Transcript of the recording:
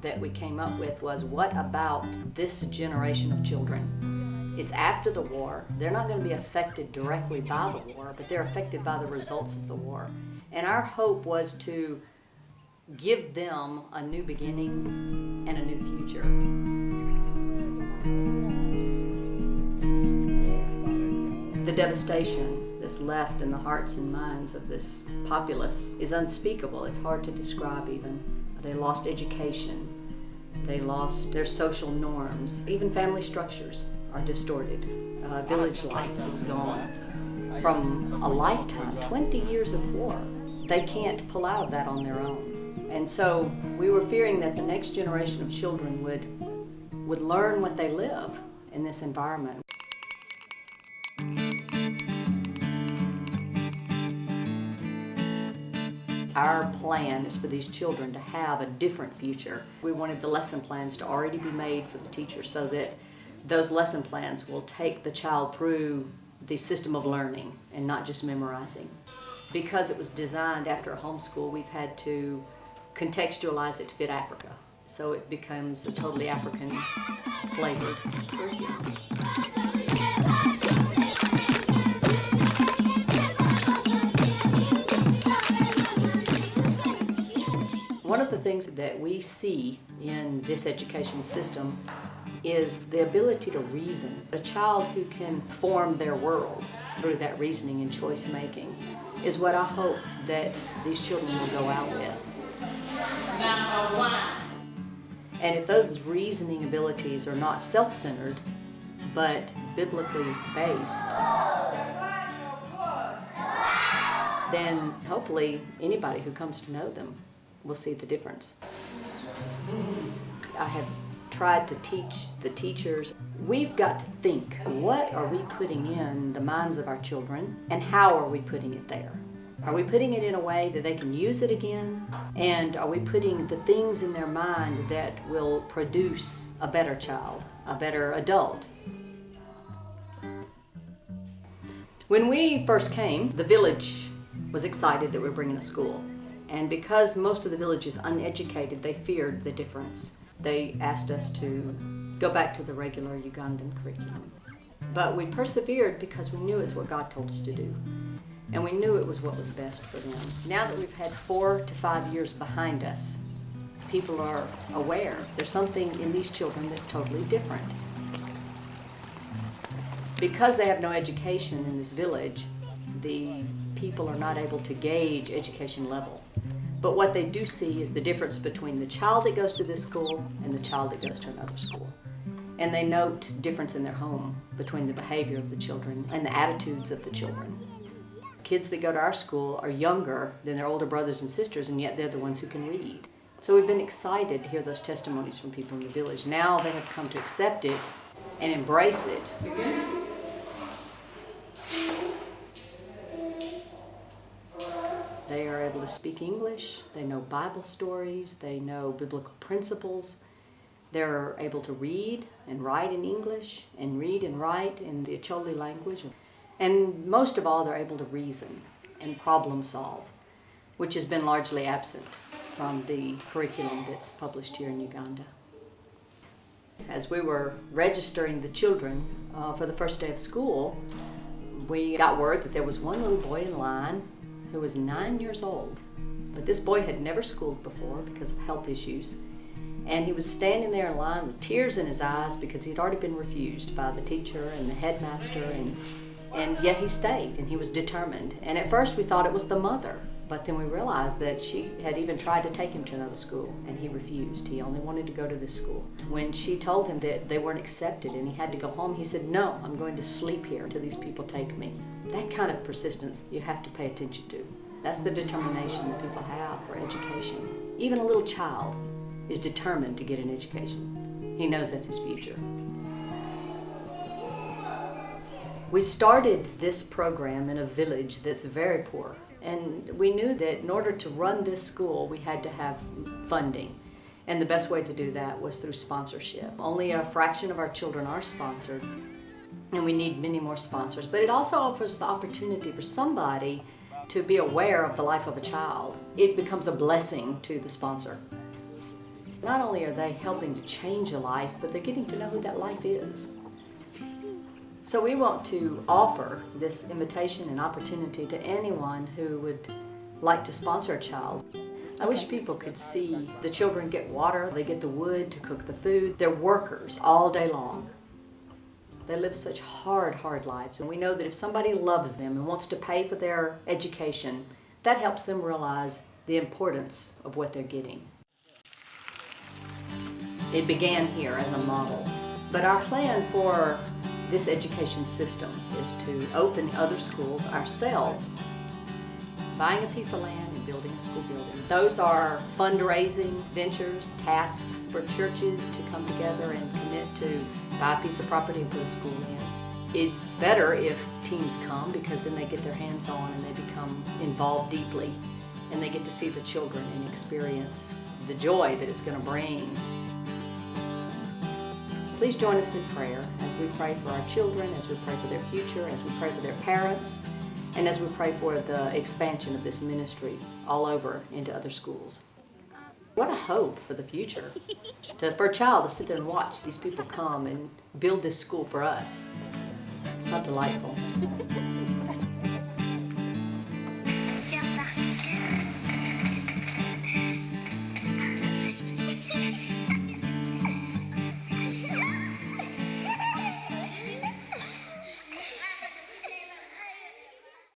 that we came up with was, what about this generation of children? It's after the war. They're not going to be affected directly by the war, but they're affected by the results of the war. And our hope was to give them a new beginning and a new future. The devastation that's left in the hearts and minds of this populace is unspeakable. It's hard to describe even. They lost education. They lost their social norms. Even family structures are distorted. Village life is gone. From a lifetime, 20 years of war, they can't pull out of that on their own. And so we were fearing that the next generation of children would learn what they live in this environment. Our plan is for these children to have a different future. We wanted the lesson plans to already be made for the teachers so that those lesson plans will take the child through the system of learning and not just memorizing. Because it was designed after a homeschool, we've had to contextualize it to fit Africa. So it becomes a totally African flavored curriculum. One of the things that we see in this education system is the ability to reason. A child who can form their world through that reasoning and choice making is what I hope that these children will go out with. Number one. And if those reasoning abilities are not self-centered, but biblically based, then hopefully anybody who comes to know them will see the difference. I have tried to teach the teachers, we've got to think, what are we putting in the minds of our children and how are we putting it there? Are we putting it in a way that they can use it again? And are we putting the things in their mind that will produce a better child, a better adult? When we first came, the village was excited that we were bringing a school. And because most of the village is uneducated, they feared the difference. They asked us to go back to the regular Ugandan curriculum. But we persevered because we knew it's what God told us to do. And we knew it was what was best for them. Now that we've had 4 to 5 years behind us, people are aware there's something in these children that's totally different. Because they have no education in this village, the people are not able to gauge education level. But what they do see is the difference between the child that goes to this school and the child that goes to another school. And they note difference in their home between the behavior of the children and the attitudes of the children. Kids that go to our school are younger than their older brothers and sisters, and yet they're the ones who can read. So we've been excited to hear those testimonies from people in the village. Now they have come to accept it and embrace it. They are able to speak English, they know Bible stories, they know biblical principles. They're able to read and write in English and read and write in the Acholi language. And most of all, they're able to reason and problem solve, which has been largely absent from the curriculum that's published here in Uganda. As we were registering the children for the first day of school, we got word that there was one little boy in line who was 9 years old. But this boy had never schooled before because of health issues. And he was standing there in line with tears in his eyes because he'd already been refused by the teacher and the headmaster, and yet he stayed and he was determined. And at first we thought it was the mother, but then we realized that she had even tried to take him to another school and he refused. He only wanted to go to this school. When she told him that they weren't accepted and he had to go home, he said, "No, I'm going to sleep here until these people take me." That kind of persistence you have to pay attention to. That's the determination that people have for education. Even a little child is determined to get an education. He knows that's his future. We started this program in a village that's very poor, and we knew that in order to run this school, we had to have funding. And the best way to do that was through sponsorship. Only a fraction of our children are sponsored, and we need many more sponsors. But it also offers the opportunity for somebody to be aware of the life of a child. It becomes a blessing to the sponsor. Not only are they helping to change a life, but they're getting to know who that life is. So we want to offer this invitation and opportunity to anyone who would like to sponsor a child. I wish people could see the children get water, they get the wood to cook the food. They're workers all day long. They live such hard lives, and we know that if somebody loves them and wants to pay for their education, that helps them realize the importance of what they're getting. It began here as a model, but our plan for this education system is to open other schools ourselves, buying a piece of land and building a school building. Those are fundraising ventures, tasks for churches to come together and commit to buy a piece of property and put a school in. It's better if teams come because then they get their hands on and they become involved deeply and they get to see the children and experience the joy that it's going to bring. Please join us in prayer as we pray for our children, as we pray for their future, as we pray for their parents, and as we pray for the expansion of this ministry all over into other schools. What a hope for the future, for a child to sit there and watch these people come and build this school for us. How delightful.